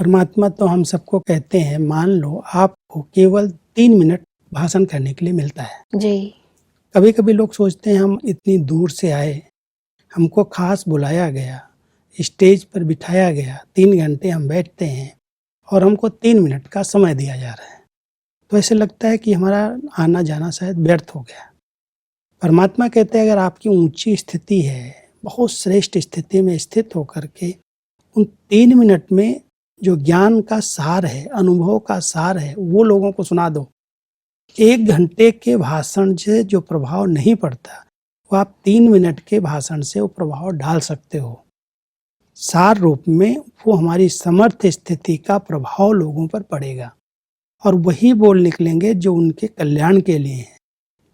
परमात्मा तो हम सबको कहते हैं, मान लो आपको केवल 3 मिनट भाषण करने के लिए मिलता है। जी। कभी कभी लोग सोचते हैं हम इतनी दूर से आए, हमको खास बुलाया गया, स्टेज पर बिठाया गया, 3 घंटे हम बैठते हैं और हमको 3 मिनट का समय दिया जा रहा है, तो ऐसे लगता है कि हमारा आना जाना शायद व्यर्थ हो गया। परमात्मा कहते हैं अगर आपकी ऊंची स्थिति है, बहुत श्रेष्ठ स्थिति में स्थित होकर के उन 3 मिनट में जो ज्ञान का सार है, अनुभव का सार है, वो लोगों को सुना दो। 1 घंटे के भाषण से जो प्रभाव नहीं पड़ता, वो आप 3 मिनट के भाषण से वो प्रभाव डाल सकते हो। सार रूप में वो हमारी समर्थ स्थिति का प्रभाव लोगों पर पड़ेगा और वही बोल निकलेंगे जो उनके कल्याण के लिए है,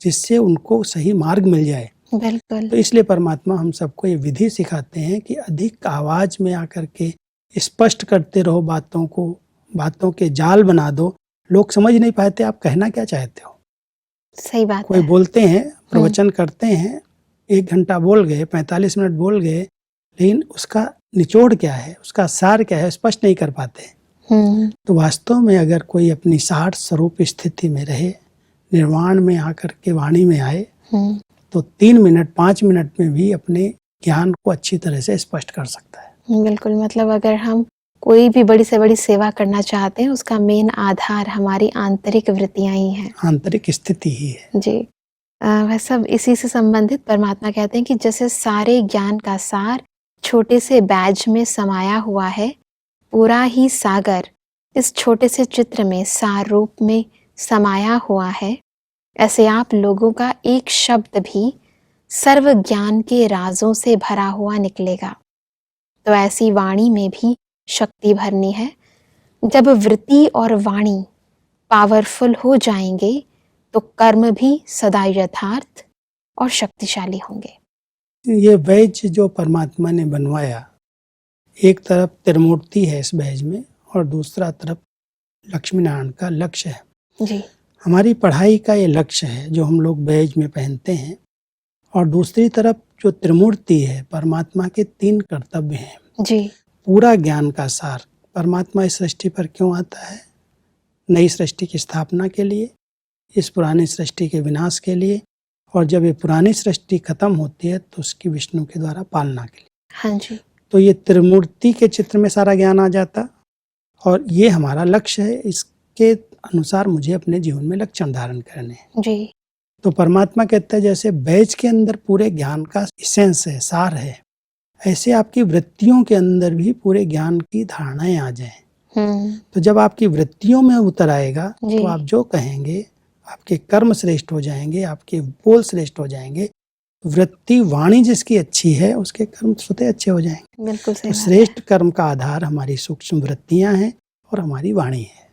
जिससे उनको सही मार्ग मिल जाए। बिल्कुल। तो इसलिए परमात्मा हम सबको ये विधि सिखाते हैं कि अधिक आवाज में आकर के स्पष्ट करते रहो बातों को, बातों के जाल बना दो। लोग समझ नहीं पाते आप कहना क्या चाहते हो। सही बात कोई है। बोलते हैं, प्रवचन करते हैं, 1 घंटा बोल गए, 45 मिनट बोल गए, लेकिन उसका निचोड़ क्या है, उसका सार क्या है, स्पष्ट नहीं कर पाते। तो वास्तव में अगर कोई अपनी साठ स्वरूप स्थिति में रहे, निर्वाण में आकर के वाणी में आए, तो 3 मिनट 5 मिनट में भी अपने ज्ञान को अच्छी तरह से स्पष्ट कर सकता है। बिल्कुल, मतलब अगर हम कोई भी बड़ी से बड़ी सेवा करना चाहते हैं, उसका मेन आधार हमारी आंतरिक वृत्तियां ही हैं, आंतरिक स्थिति ही है। जी। वह सब इसी से संबंधित परमात्मा कहते हैं कि जैसे सारे ज्ञान का सार छोटे से बैज में समाया हुआ है, पूरा ही सागर इस छोटे से चित्र में सार रूप में समाया हुआ है, ऐसे आप लोगों का एक शब्द भी सर्व ज्ञान के राजों से भरा हुआ निकलेगा। तो ऐसी वाणी में भी शक्ति भरनी है। जब वृत्ति और वाणी पावरफुल हो जाएंगे तो कर्म भी सदा यथार्थ और शक्तिशाली होंगे। ये बैज जो परमात्मा ने बनवाया, एक तरफ त्रिमूर्ति है इस बैज में और दूसरा तरफ लक्ष्मी नारायण का लक्ष्य है। जी। हमारी पढ़ाई का ये लक्ष्य है जो हम लोग बैज में पहनते हैं, और दूसरी तरफ जो त्रिमूर्ति है, परमात्मा के 3 कर्तव्य हैं। जी। पूरा ज्ञान का सार। परमात्मा इस सृष्टि पर क्यों आता है? नई सृष्टि की स्थापना के लिए, इस पुरानी सृष्टि के विनाश के लिए, और जब ये पुरानी सृष्टि खत्म होती है तो उसकी विष्णु के द्वारा पालना के लिए। हाँ जी। तो ये त्रिमूर्ति के चित्र में सारा ज्ञान आ जाता और ये हमारा लक्ष्य है। इसके अनुसार मुझे अपने जीवन में लक्ष्य धारण करने हैं। जी। तो परमात्मा कहता है जैसे बैज के अंदर पूरे ज्ञान का इसेंस है, सार है, ऐसे आपकी वृत्तियों के अंदर भी पूरे ज्ञान की धारणाएं आ जाएं। तो जब आपकी वृत्तियों में उतर आएगा तो आप जो कहेंगे, आपके कर्म श्रेष्ठ हो जाएंगे, आपके बोल श्रेष्ठ हो जाएंगे। वृत्ति वाणी जिसकी अच्छी है, उसके कर्म स्वतः अच्छे हो जाएंगे। बिल्कुल सही। तो श्रेष्ठ कर्म का आधार हमारी सूक्ष्म वृत्तियां हैं और हमारी वाणी है।